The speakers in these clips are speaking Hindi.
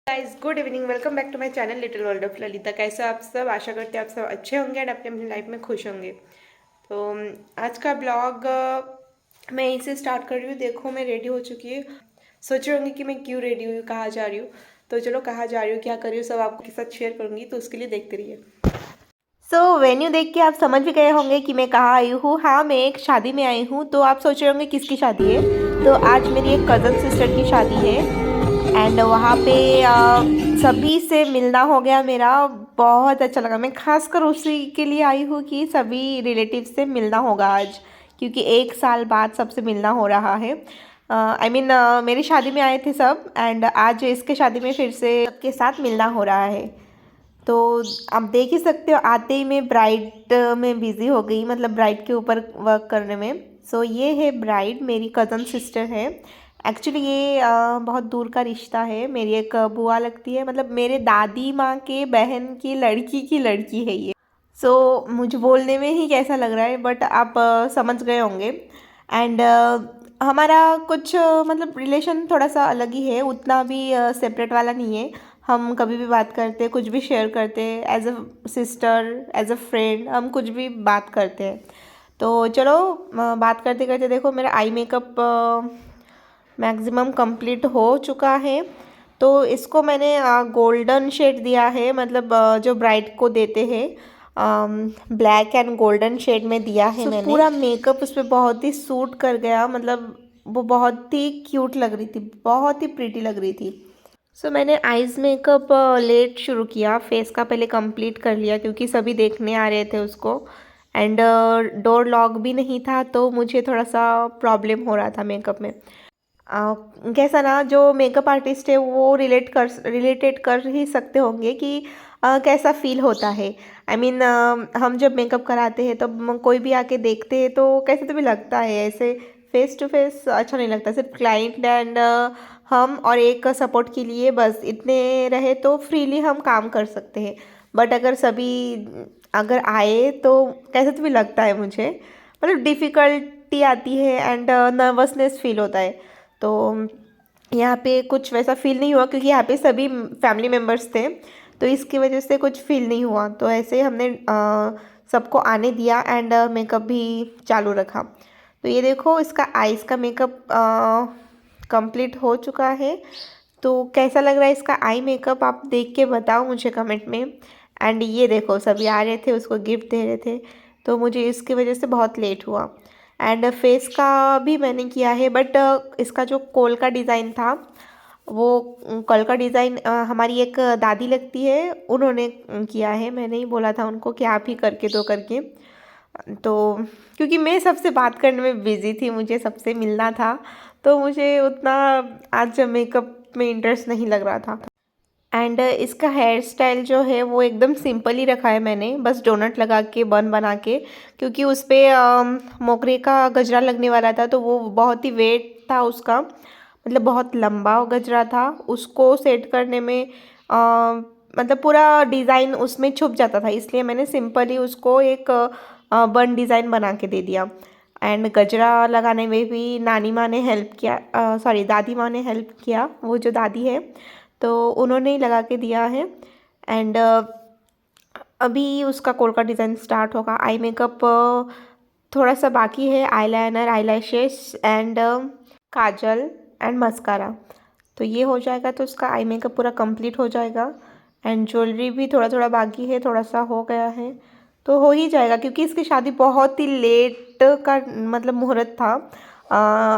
Guys good evening, welcome back to my channel little world of Lalita. कैसे हो आप सब? आशा करते हैं आप सब अच्छे होंगे और अपनी अपनी लाइफ में खुश होंगे। तो आज का ब्लॉग मैं यहीं से स्टार्ट कर रही हूँ। देखो मैं रेडी हो चुकी हूँ। सोच रहे होंगे कि मैं क्यों रेडी हुई, कहाँ जा रही हूँ। तो चलो कहाँ जा रही हूँ, क्या कर रही हूँ, सब आपके साथ शेयर करूँगी, तो उसके लिए देखते रहिए। वेन्यू देख के आप समझ भी गए होंगे कि मैं कहाँ आई हूँ। हाँ, मैं एक शादी में आई हूँ। तो आप सोच रहे होंगे किसकी शादी है। तो आज मेरी एक कज़न सिस्टर की शादी है एंड वहाँ पे सभी से मिलना हो गया मेरा। बहुत अच्छा लगा। मैं खासकर उसी के लिए आई हूँ कि सभी रिलेटिव से मिलना होगा आज, क्योंकि एक साल बाद सबसे मिलना हो रहा है। मेरी शादी में आए थे सब एंड आज इसके शादी में फिर से सबके साथ मिलना हो रहा है। तो आप देख ही सकते हो, आते ही मैं ब्राइड में बिज़ी हो गई, मतलब ब्राइड के ऊपर वर्क करने में। ये है ब्राइड, मेरी कज़न सिस्टर है। एक्चुअली ये बहुत दूर का रिश्ता है। मेरी एक बुआ लगती है, मतलब मेरे दादी माँ के बहन की लड़की है ये। मुझे बोलने में ही कैसा लग रहा है, बट आप समझ गए होंगे। एंड हमारा कुछ मतलब रिलेशन थोड़ा सा अलग ही है, उतना भी सेपरेट वाला नहीं है। हम कभी भी बात करते हैं, कुछ भी शेयर करते हैं, as a sister, as a friend, हम कुछ भी बात करते हैं। तो चलो बात करते करते देखो मेरा आई मेकअप मैक्सिमम कंप्लीट हो चुका है। तो इसको मैंने गोल्डन शेड दिया है, मतलब जो ब्राइड को देते हैं ब्लैक एंड गोल्डन शेड में दिया है मैंने। पूरा मेकअप उस पर बहुत ही सूट कर गया, मतलब वो बहुत ही क्यूट लग रही थी, बहुत ही प्रीटी लग रही थी। मैंने आइज़ मेकअप लेट शुरू किया, फेस का पहले कंप्लीट कर लिया क्योंकि सभी देखने आ रहे थे उसको। एंड डोर लॉक भी नहीं था, तो मुझे थोड़ा सा प्रॉब्लम हो रहा था मेकअप में। कैसा ना, जो मेकअप आर्टिस्ट है वो रिलेटेड कर ही सकते होंगे कि कैसा फील होता है। हम जब मेकअप कराते हैं तब कोई भी आके देखते हैं तो कैसे तो भी लगता है, ऐसे फेस टू फेस अच्छा नहीं लगता। सिर्फ क्लाइंट एंड हम और एक सपोर्ट के लिए बस इतने रहे तो फ्रीली हम काम कर सकते हैं। बट अगर सभी अगर आए तो कैसे तो भी लगता है मुझे, मतलब डिफ़िकल्टी आती है एंड नर्वसनेस फील होता है। तो यहाँ पे कुछ वैसा फील नहीं हुआ क्योंकि यहाँ पे सभी फैमिली मेम्बर्स थे, तो इसकी वजह से कुछ फील नहीं हुआ। तो ऐसे हमने सबको आने दिया एंड मेकअप भी चालू रखा। तो ये देखो इसका आइज़ का मेकअप कंप्लीट हो चुका है। तो कैसा लग रहा है इसका आई मेकअप, आप देख के बताओ मुझे कमेंट में। एंड ये देखो सभी आ रहे थे, उसको गिफ्ट दे रहे थे, तो मुझे इसकी वजह से बहुत लेट हुआ। एंड फेस का भी मैंने किया है, बट इसका जो कोल का डिज़ाइन था, वो कोल का डिज़ाइन हमारी एक दादी लगती है, उन्होंने किया है। मैंने ही बोला था उनको कि आप ही करके दो करके। तो क्योंकि मैं सबसे बात करने में बिज़ी थी, मुझे सबसे मिलना था, तो मुझे उतना आज मेकअप में इंटरेस्ट नहीं लग रहा था। एंड इसका हेयर स्टाइल जो है वो एकदम सिंपल ही रखा है मैंने, बस डोनट लगा के बन बना के, क्योंकि उस पर मोगरे का गजरा लगने वाला था, तो वो बहुत ही वेट था उसका, मतलब बहुत लंबा गजरा था। उसको सेट करने में मतलब पूरा डिज़ाइन उसमें छुप जाता था, इसलिए मैंने सिंपल ही उसको एक बन डिज़ाइन बना के दे दिया। एंड गजरा लगाने में भी नानी माँ ने हेल्प किया, सॉरी दादी माँ ने हेल्प किया, वो जो दादी है तो उन्होंने ही लगा के दिया है। एंड अभी उसका कोल का डिज़ाइन स्टार्ट होगा। आई मेकअप थोड़ा सा बाकी है, eyeliner, eyelashes and Kajal and mascara. तो ये हो जाएगा तो उसका आई मेकअप पूरा कंप्लीट हो जाएगा। एंड ज्वेलरी भी थोड़ा थोड़ा बाकी है, थोड़ा सा हो गया है, तो हो ही जाएगा क्योंकि इसकी शादी बहुत ही लेट का मतलब मुहूर्त था।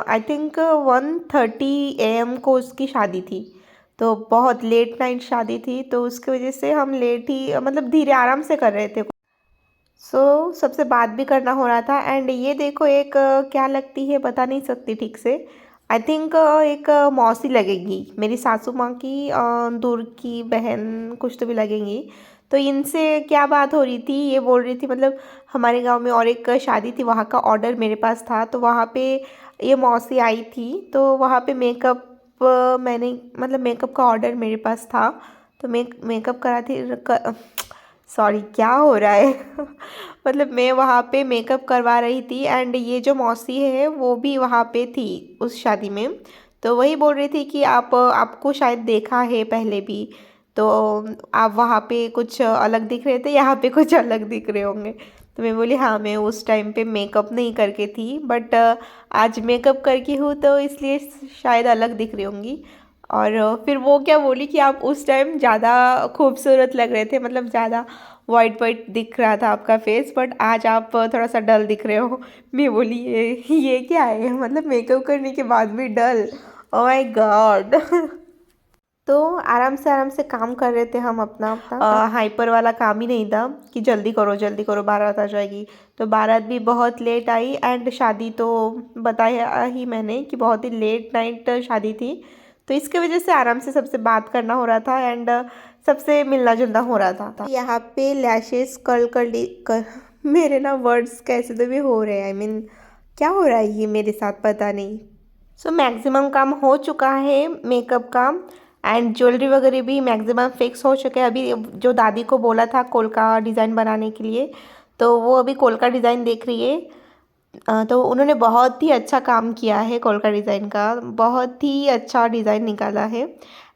आई थिंक 1:30 AM को उसकी शादी थी, तो बहुत लेट नाइट शादी थी, तो उसकी वजह से हम लेट ही मतलब धीरे आराम से कर रहे थे। सबसे बात भी करना हो रहा था। एंड ये देखो एक क्या लगती है बता नहीं सकती ठीक से। आई थिंक एक मौसी लगेंगी, मेरी सासू माँ की दूर की बहन कुछ तो भी लगेंगी। तो इनसे क्या बात हो रही थी, ये बोल रही थी मतलब हमारे गांव में और एक शादी थी, वहाँ का ऑर्डर मेरे पास था, तो वहाँ पे ये मौसी आई थी, तो वहाँ पे मेकअप मैंने मतलब मेकअप का ऑर्डर मेरे पास था, तो मेकअप कराती सॉरी क्या हो रहा है मतलब मैं वहाँ पे मेकअप करवा रही थी एंड ये जो मौसी है वो भी वहाँ पे थी उस शादी में। तो वही बोल रही थी कि आपको शायद देखा है पहले भी, तो आप वहाँ पे कुछ अलग दिख रहे थे, यहाँ पे कुछ अलग दिख रहे होंगे। तो मैं बोली हाँ, मैं उस टाइम पे मेकअप नहीं करके थी, बट आज मेकअप करके हूँ तो इसलिए शायद अलग दिख रही होंगी। और फिर वो क्या बोली कि आप उस टाइम ज़्यादा खूबसूरत लग रहे थे, मतलब ज़्यादा वाइट वाइट दिख रहा था आपका फेस, बट आज आप थोड़ा सा डल दिख रहे हो। मैं बोली ये क्या है, मतलब मेकअप करने के बाद भी डल। Oh my God. तो आराम से काम कर रहे थे हम अपना अपना, हाइपर वाला काम ही नहीं था कि जल्दी करो बारात आ जाएगी। तो बारात भी बहुत लेट आई, एंड शादी तो बताया ही मैंने कि बहुत ही लेट नाइट शादी थी। तो इसके वजह से आराम से सबसे बात करना हो रहा था, एंड सबसे मिलना जुलना हो रहा था। यहाँ पे लैशेस कर मेरे ना वर्ड्स कैसे तो भी हो रहे हैं, आई मीन क्या हो रहा है ये मेरे साथ पता नहीं। सो मैक्सिमम काम हो चुका है मेकअप का, एंड ज्वेलरी वगैरह भी मैक्सिमम फिक्स हो चुके हैं। अभी जो दादी को बोला था कोलका डिज़ाइन बनाने के लिए, तो वो अभी कोलका डिज़ाइन देख रही है। तो उन्होंने बहुत ही अच्छा काम किया है, कोलका डिज़ाइन का बहुत ही अच्छा डिज़ाइन निकाला है।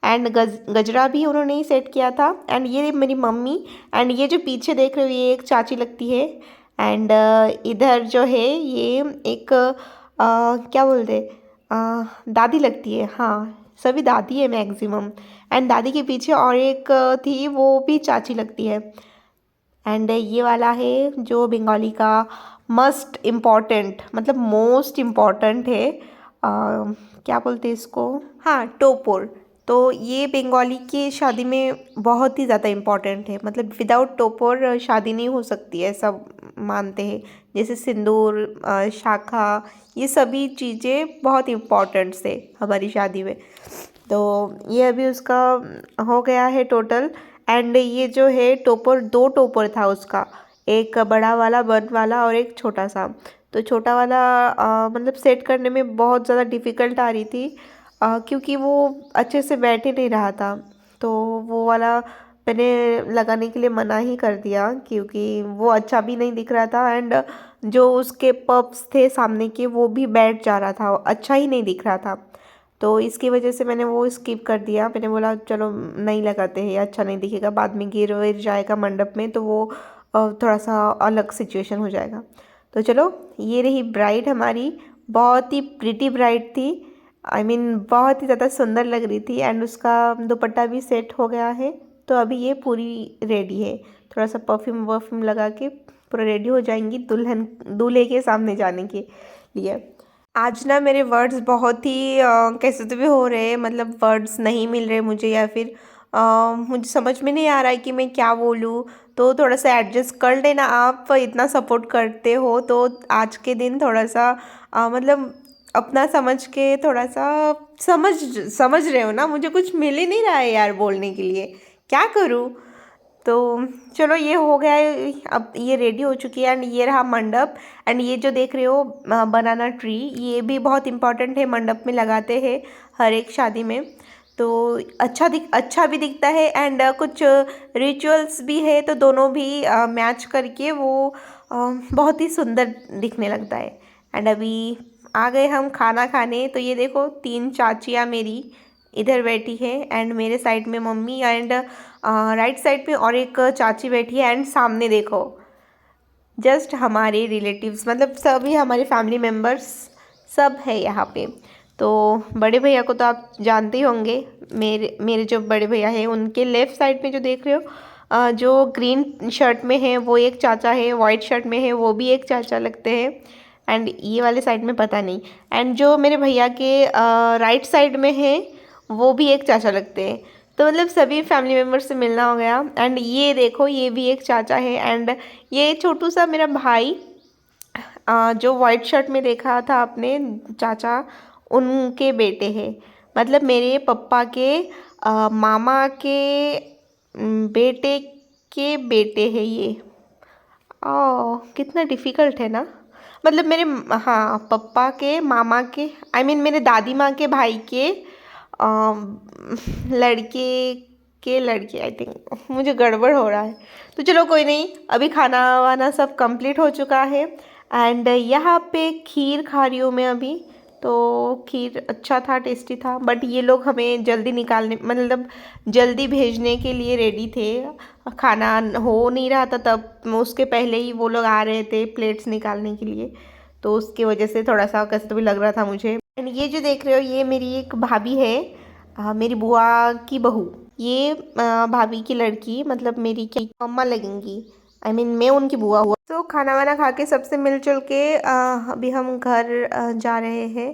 एंड गजरा भी उन्होंने ही सेट किया था। एंड ये मेरी मम्मी, एंड ये जो पीछे देख रहे हो ये एक चाची लगती है। एंड इधर जो है ये एक क्या बोलते, दादी लगती है। हाँ, सभी दादी है मैक्सिमम। एंड दादी के पीछे और एक थी, वो भी चाची लगती है। एंड ये वाला है जो बंगाली का मस्ट इम्पॉर्टेंट, मतलब मोस्ट इम्पॉर्टेंट है, क्या बोलते हैं इसको, हाँ टोपोर। तो ये बंगाली की शादी में बहुत ही ज़्यादा इम्पॉर्टेंट है, मतलब विदाउट टोपोर शादी नहीं हो सकती है, सब मानते हैं। जैसे सिंदूर, शाखा, ये सभी चीज़ें बहुत इम्पॉर्टेंट है हमारी शादी में। तो ये अभी उसका हो गया है टोटल। एंड ये जो है टोपर, दो टोपर था उसका, एक बड़ा वाला बन वाला और एक छोटा सा। तो छोटा वाला मतलब सेट करने में बहुत ज़्यादा डिफ़िकल्ट आ रही थी, क्योंकि वो अच्छे से बैठ ही नहीं रहा था। तो वो वाला मैंने लगाने के लिए मना ही कर दिया, क्योंकि वो अच्छा भी नहीं दिख रहा था, एंड जो उसके पप्स थे सामने के वो भी बैठ जा रहा था, अच्छा ही नहीं दिख रहा था। तो इसकी वजह से मैंने वो स्किप कर दिया। मैंने बोला चलो नहीं लगाते हैं, अच्छा नहीं दिखेगा, बाद में गिर विर जाएगा मंडप में, तो वो थोड़ा सा अलग सिचुएशन हो जाएगा। तो चलो, ये रही ब्राइड हमारी, बहुत ही प्रिटी ब्राइड थी, आई मीन बहुत ही ज़्यादा सुंदर लग रही थी। एंड उसका दुपट्टा भी सेट हो गया है, तो अभी ये पूरी रेडी है। थोड़ा सा परफ्यूम वर्फ्यूम लगा के पूरा रेडी हो जाएंगी दुल्हन दूल्हे के सामने जाने के लिए। आज ना मेरे वर्ड्स बहुत ही कैसे तो भी हो रहे हैं, मतलब वर्ड्स नहीं मिल रहे मुझे, या फिर मुझे समझ में नहीं आ रहा है कि मैं क्या बोलूँ। तो थोड़ा सा एडजस्ट कर लेना, आप इतना सपोर्ट करते हो तो आज के दिन थोड़ा सा मतलब अपना समझ के थोड़ा सा समझ समझ रहे हो ना, मुझे कुछ मिल ही नहीं रहा है यार बोलने के लिए, क्या करूँ। तो चलो, ये हो गया है, अब ये रेडी हो चुकी है। एंड ये रहा मंडप। एंड ये जो देख रहे हो बनाना ट्री, ये भी बहुत इम्पॉर्टेंट है, मंडप में लगाते हैं हर एक शादी में। तो अच्छा भी दिखता है, एंड कुछ रिचुअल्स भी है, तो दोनों भी मैच करके वो बहुत ही सुंदर दिखने लगता है। एंड अभी आ गए हम खाना खाने। तो ये देखो, तीन चाचियाँ मेरी इधर बैठी है, एंड मेरे साइड में मम्मी, एंड राइट साइड में और एक चाची बैठी है, एंड सामने देखो जस्ट हमारे रिलेटिव्स, मतलब सभी हमारे फैमिली मेम्बर्स सब है यहाँ पे। तो बड़े भैया को तो आप जानते ही होंगे, मेरे मेरे जो बड़े भैया हैं उनके लेफ़्ट साइड में जो देख रहे हो, जो ग्रीन शर्ट में है वो एक चाचा है, वाइट शर्ट में है वो भी एक चाचा लगते हैं। एंड ये वाले साइड में पता नहीं। एंड जो मेरे भैया के राइट साइड में है वो भी एक चाचा लगते हैं। तो मतलब सभी फैमिली मेम्बर से मिलना हो गया। एंड ये देखो, ये भी एक चाचा है। एंड ये छोटू सा मेरा भाई, जो वाइट शर्ट में देखा था आपने चाचा, उनके बेटे हैं, मतलब मेरे पापा के मामा के बेटे के बेटे हैं ये। कितना डिफ़िकल्ट है ना, मतलब मेरे, हाँ पापा के मामा के, आई मीन मेरे दादी माँ के भाई के लड़के के लड़के, आई थिंक मुझे गड़बड़ हो रहा है। तो चलो कोई नहीं, अभी खाना वाना सब कंप्लीट हो चुका है। एंड यहाँ पे खीर खा रही हूँ मैं अभी। तो खीर अच्छा था, टेस्टी था। बट ये लोग हमें जल्दी निकालने मतलब जल्दी भेजने के लिए रेडी थे। खाना हो नहीं रहा था तब, उसके पहले ही वो लोग आ रहे थे प्लेट्स निकालने के लिए, तो उसकी वजह से थोड़ा सा कष्ट भी लग रहा था मुझे। एंड ये जो देख रहे हो ये मेरी एक भाभी है, मेरी बुआ की बहू। ये भाभी की लड़की, मतलब मेरी क्या मम्मा लगेंगी। मैं उनकी बुआ हुआ। तो खाना वाना खा के सबसे मिलजुल के अभी हम घर जा रहे हैं।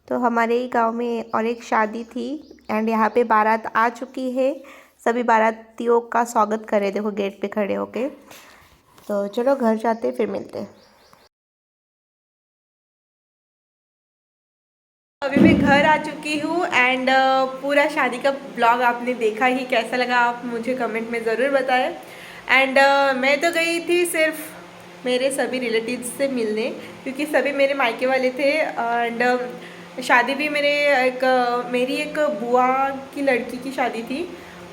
तो हमारे ही गांव में और एक शादी थी एंड यहाँ पे बारात आ चुकी है। सभी बारातियों का स्वागत कर रहे, देखो गेट पे खड़े होके। तो चलो घर जाते फिर मिलते हैं। अभी मैं घर आ चुकी हूँ एंड पूरा शादी का ब्लॉग आपने देखा ही, कैसा लगा आप मुझे कमेंट में ज़रूर बताएं। एंड मैं तो गई थी सिर्फ मेरे सभी रिलेटिव्स से मिलने, क्योंकि सभी मेरे मायके वाले थे। एंड शादी भी मेरी एक बुआ की लड़की की शादी थी,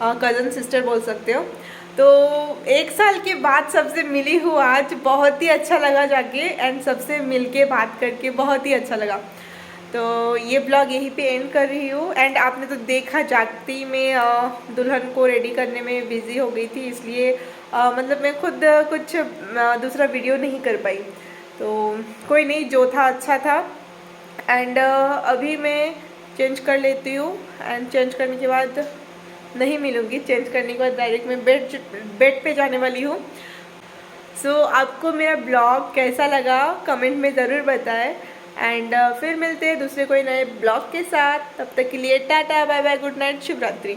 कज़न सिस्टर बोल सकते हो। तो 1 साल के बाद सबसे मिली हूँ आज, बहुत ही अच्छा लगा जाके एंड सबसे मिल के बात करके बहुत ही अच्छा लगा। तो ये ब्लॉग यहीं पे एंड कर रही हूँ। एंड आपने तो देखा जागती में दुल्हन को रेडी करने में बिज़ी हो गई थी, इसलिए मतलब मैं खुद कुछ दूसरा वीडियो नहीं कर पाई। तो कोई नहीं, जो था अच्छा था। एंड अभी मैं चेंज कर लेती हूँ एंड चेंज करने के बाद नहीं मिलूँगी। चेंज करने के बाद डायरेक्ट मैं बेड पे जाने वाली हूँ। सो आपको मेरा ब्लॉग कैसा लगा कमेंट में ज़रूर बताएं। एंड फिर मिलते हैं दूसरे कोई नए ब्लॉग के साथ। तब तक के लिए टाटा बाय बाय, गुड नाइट, शुभ रात्रि।